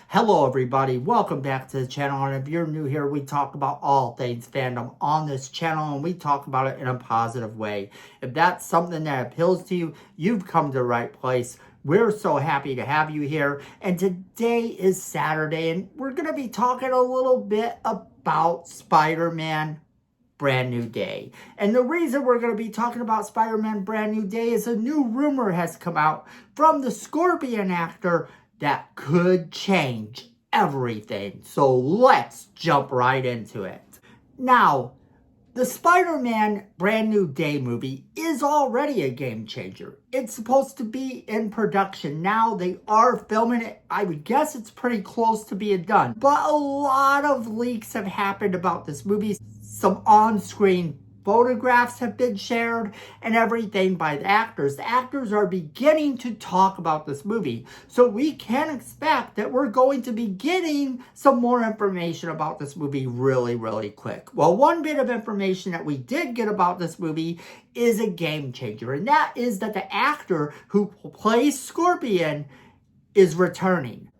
Hello everybody, welcome back to the channel, and if you're new here, we talk about all things fandom on this channel, and we talk about it in a positive way. If that's something that appeals to you, you've come to the right place. We're so happy to have you here, and today is Saturday, and we're going to be talking a little bit about Spider-Man Brand New Day. And the reason we're going to be talking about Spider-Man Brand New Day is a new rumor has come out from the Scorpion actor that could change everything. So let's jump right into it. Now, the Spider-Man Brand New Day movie is already a game changer. It's supposed to be in production now. They are filming it. I would guess it's pretty close to being done. But a lot of leaks have happened about this movie. Some on-screen photographs have been shared and everything by the actors. The actors are beginning to talk about this movie. So we can expect that we're going to be getting some more information about this movie really quick. Well, one bit of information that we did get about this movie is a game changer. And that is that the actor who plays Scorpion is returning.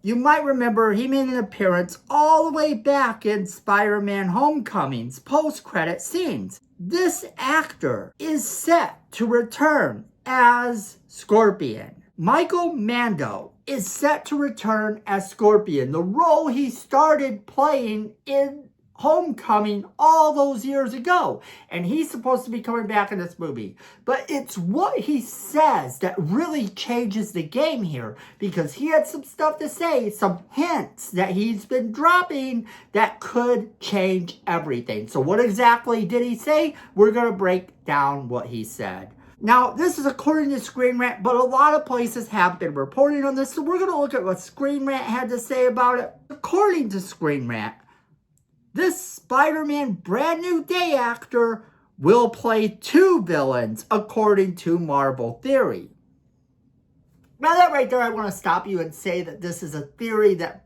You might remember he made an appearance all the way back in Spider-Man Homecoming's post-credit scenes. This actor is set to return as Scorpion. Michael Mando is set to return as Scorpion, the role he started playing in Homecoming all those years ago. And he's supposed to be coming back in this movie. But it's what he says that really changes the game here, because he had some stuff to say, some hints that he's been dropping that could change everything. So what exactly did he say? We're going to break down what he said. Now, this is according to Screen Rant, but a lot of places have been reporting on this, so we're going to look at what Screen Rant had to say about it. According to Screen Rant, this Spider-Man Brand New Day actor will play two villains, according to Marvel Theory. Now that right there, I want to stop you and say that this is a theory that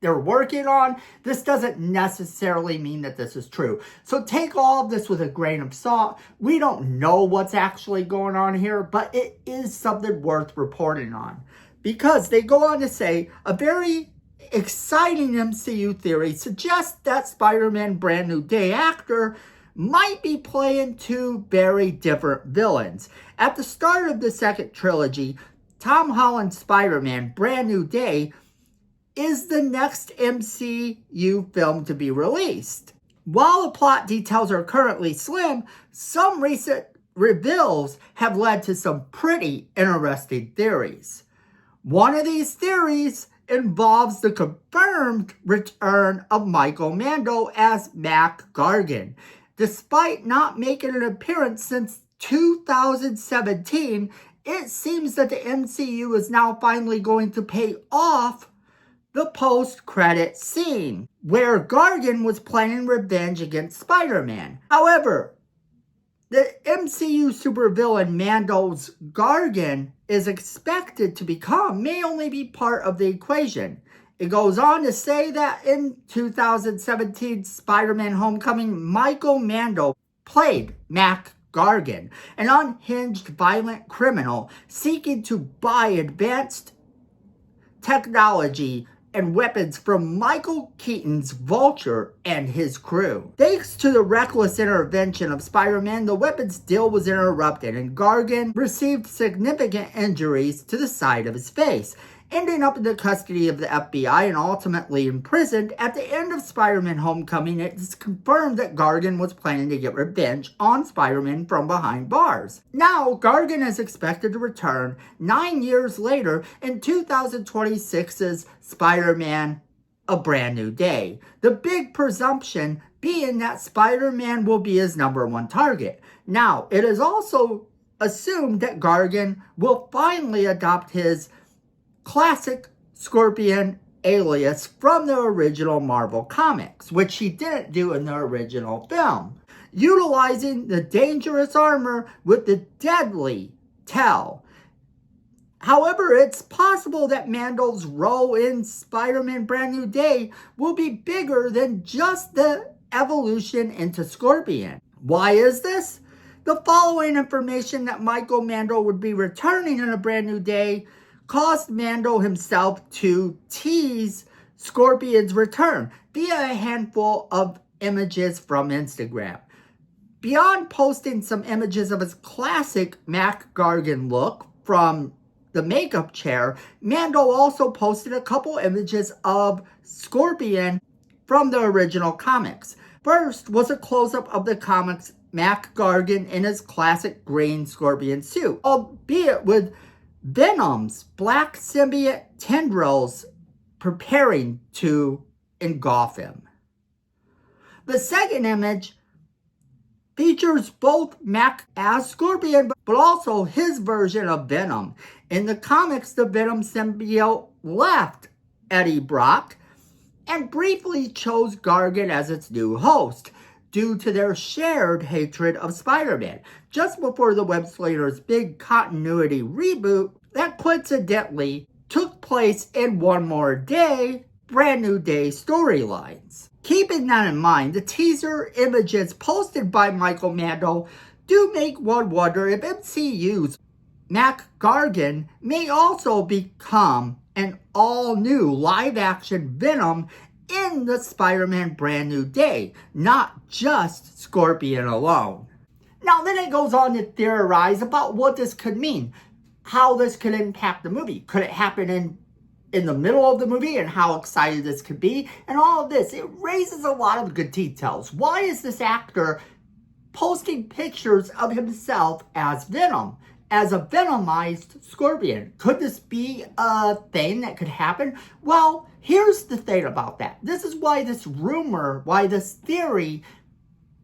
they're working on. This doesn't necessarily mean that this is true. So take all of this with a grain of salt. We don't know what's actually going on here, but it is something worth reporting on. Because they go on to say, a very exciting MCU theory suggests that Spider-Man Brand New Day actor might be playing two very different villains. At the start of the second trilogy, Tom Holland's Spider-Man Brand New Day is the next MCU film to be released. While the plot details are currently slim, some recent reveals have led to some pretty interesting theories. One of these theories involves the confirmed return of Michael Mando as Mac Gargan. Despite not making an appearance since 2017, it seems that the MCU is now finally going to pay off the post-credit scene, where Gargan was planning revenge against Spider-Man. However, the MCU supervillain Mando's Gargan is expected to may only be part of the equation. It goes on to say that in 2017 Spider-Man Homecoming, Michael Mando played Mac Gargan, an unhinged violent criminal seeking to buy advanced technology and weapons from Michael Keaton's Vulture and his crew. Thanks to the reckless intervention of Spider-Man, the weapons deal was interrupted and Gargan received significant injuries to the side of his face, ending up in the custody of the FBI and ultimately imprisoned. At the end of Spider-Man Homecoming, it is confirmed that Gargan was planning to get revenge on Spider-Man from behind bars. Now, Gargan is expected to return 9 years later in 2026's Spider-Man A Brand New Day. The big presumption being that Spider-Man will be his #1 target. Now, it is also assumed that Gargan will finally adopt his classic Scorpion alias from the original Marvel comics, which he didn't do in the original film, utilizing the dangerous armor with the deadly tail. However, it's possible that Mando's role in Spider-Man Brand New Day will be bigger than just the evolution into Scorpion. Why is this? The following information that Michael Mando would be returning in A Brand New Day caused Mando himself to tease Scorpion's return via a handful of images from Instagram. Beyond posting some images of his classic Mac Gargan look from the makeup chair, Mando also posted a couple images of Scorpion from the original comics. First was a close-up of the comics Mac Gargan in his classic green Scorpion suit, albeit with Venom's black symbiote tendrils preparing to engulf him. The second image features both Mac as Scorpion, but also his version of Venom. In the comics, the Venom symbiote left Eddie Brock and briefly chose Gargan as its new host due to their shared hatred of Spider-Man, just before the web slinger's big continuity reboot that coincidentally took place in One More Day, Brand New Day storylines. Keeping that in mind, the teaser images posted by Michael Mando do make one wonder if MCU's Mac Gargan may also become an all-new live-action Venom in the Spider-Man Brand New Day, not just Scorpion alone. Now, then it goes on to theorize about what this could mean, how this could impact the movie. Could it happen in the middle of the movie, and how excited this could be, and all of this. It raises a lot of good details. Why is this actor posting pictures of himself as Venom, as a Venomized Scorpion? Could this be a thing that could happen? Well, here's the thing about that. This is why this rumor, why this theory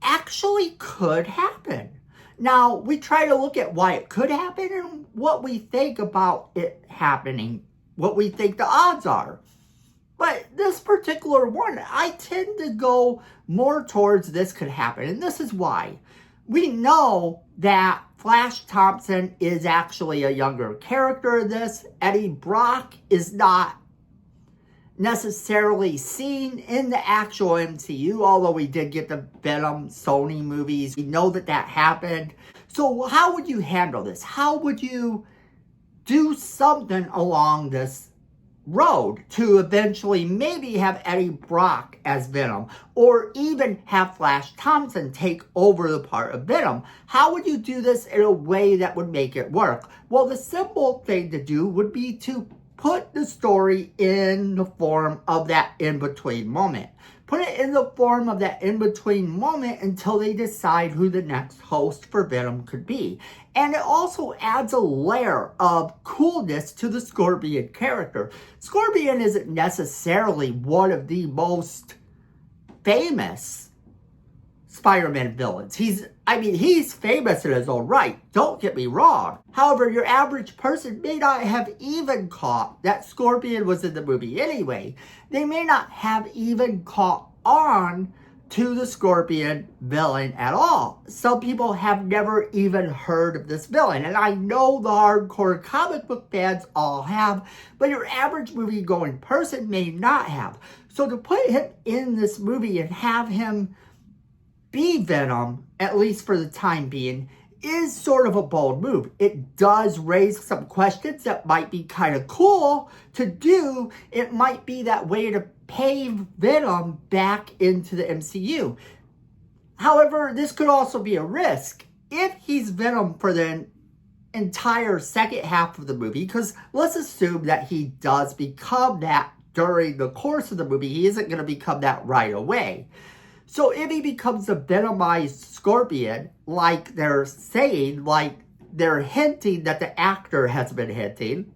actually could happen. Now, we try to look at why it could happen and what we think about it happening, what we think the odds are. But this particular one, I tend to go more towards this could happen. And this is why. We know that Flash Thompson is actually a younger character in this. Eddie Brock is not necessarily seen in the actual MCU, although we did get the Venom Sony movies. We know that that happened. So how would you handle this? How would you do something along this road to eventually maybe have Eddie Brock as Venom, or even have Flash Thompson take over the part of Venom? How would you do this in a way that would make it work? Well, the simple thing to do would be to put the story in the form of that in-between moment. Put it in the form of that in-between moment until they decide who the next host for Venom could be. And it also adds a layer of coolness to the Scorpion character. Scorpion isn't necessarily one of the most famous Spider-Man villains. He's famous in his own right. Don't get me wrong. However, your average person may not have even caught that Scorpion was in the movie anyway. They may not have even caught on to the Scorpion villain at all. Some people have never even heard of this villain. And I know the hardcore comic book fans all have, but your average movie-going person may not have. So to put him in this movie and have him be Venom, at least for the time being, is sort of a bold move. It does raise some questions that might be kind of cool to do. It might be that way to pave Venom back into the MCU. However, this could also be a risk. If he's Venom for the entire second half of the movie, because let's assume that he does become that during the course of the movie, he isn't going to become that right away. So if he becomes a Venomized Scorpion, like they're saying, like they're hinting that the actor has been hinting,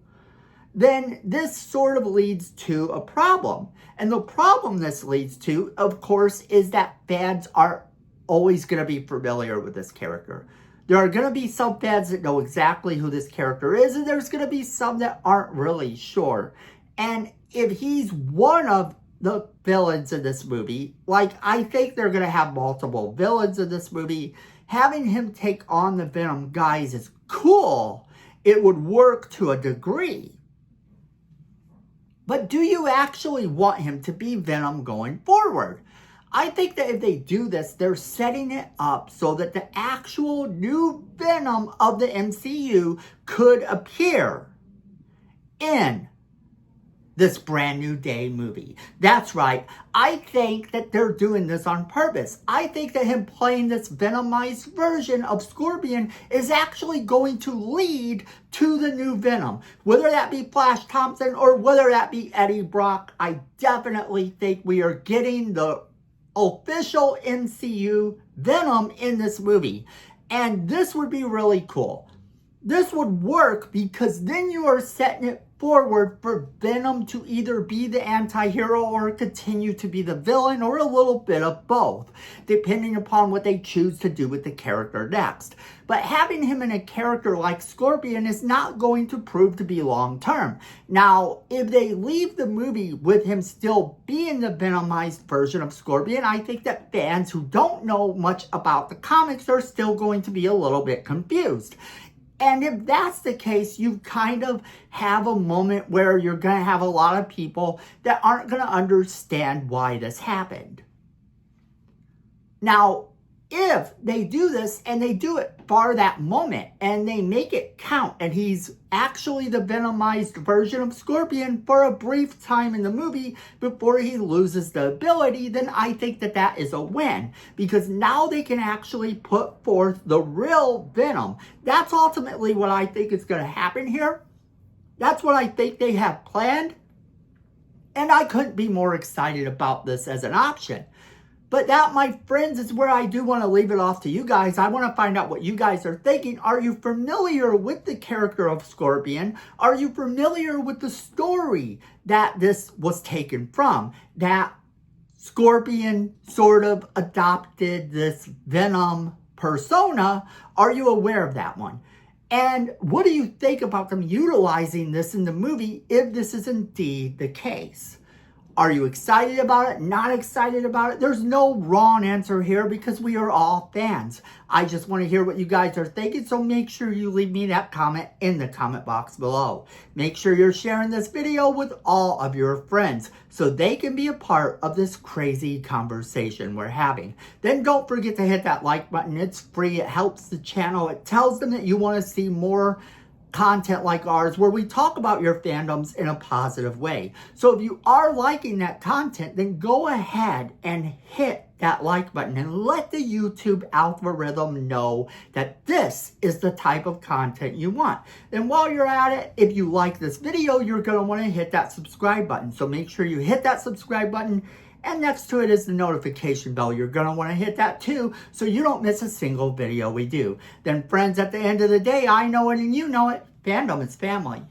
then this sort of leads to a problem. And the problem this leads to, of course, is that fans are always going to be familiar with this character. There are going to be some fans that know exactly who this character is, and there's going to be some that aren't really sure. And if he's one of the villains in this movie, like I think they're going to have multiple villains in this movie, having him take on the Venom guys is cool. It would work to a degree. But do you actually want him to be Venom going forward? I think that if they do this, they're setting it up so that the actual new Venom of the MCU could appear. in this Brand New Day movie. That's right. I think that they're doing this on purpose. I think that him playing this Venomized version of Scorpion is actually going to lead to the new Venom. Whether that be Flash Thompson or whether that be Eddie Brock, I definitely think we are getting the official MCU Venom in this movie. And this would be really cool. This would work because then you are setting it forward for Venom to either be the anti-hero or continue to be the villain, or a little bit of both, depending upon what they choose to do with the character next. But having him in a character like Scorpion is not going to prove to be long-term. Now, if they leave the movie with him still being the Venomized version of Scorpion, I think that fans who don't know much about the comics are still going to be a little bit confused. And if that's the case, you kind of have a moment where you're going to have a lot of people that aren't going to understand why this happened. Now, if they do this and they do it for that moment and they make it count and he's actually the Venomized version of Scorpion for a brief time in the movie before he loses the ability, then I think that that is a win, because now they can actually put forth the real Venom. That's ultimately what I think is going to happen here. That's what I think they have planned. And I couldn't be more excited about this as an option. But that, my friends, is where I do want to leave it off to you guys. I want to find out what you guys are thinking. Are you familiar with the character of Scorpion? Are you familiar with the story that this was taken from? That Scorpion sort of adopted this Venom persona. Are you aware of that one? And what do you think about them utilizing this in the movie if this is indeed the case? Are you excited about it? Not excited about it? There's no wrong answer here because we are all fans. I just want to hear what you guys are thinking, so make sure you leave me that comment in the comment box below. Make sure you're sharing this video with all of your friends so they can be a part of this crazy conversation we're having. Then don't forget to hit that like button. It's free. It helps the channel. It tells them that you want to see more content like ours where we talk about your fandoms in a positive way. So if you are liking that content, then go ahead and hit that like button and let the YouTube algorithm know that this is the type of content you want. And while you're at it, if you like this video, you're going to want to hit that subscribe button. So make sure you hit that subscribe button, and next to it is the notification bell. You're going to want to hit that too so you don't miss a single video we do. Then friends, at the end of the day, I know it and you know it. Fandom is family.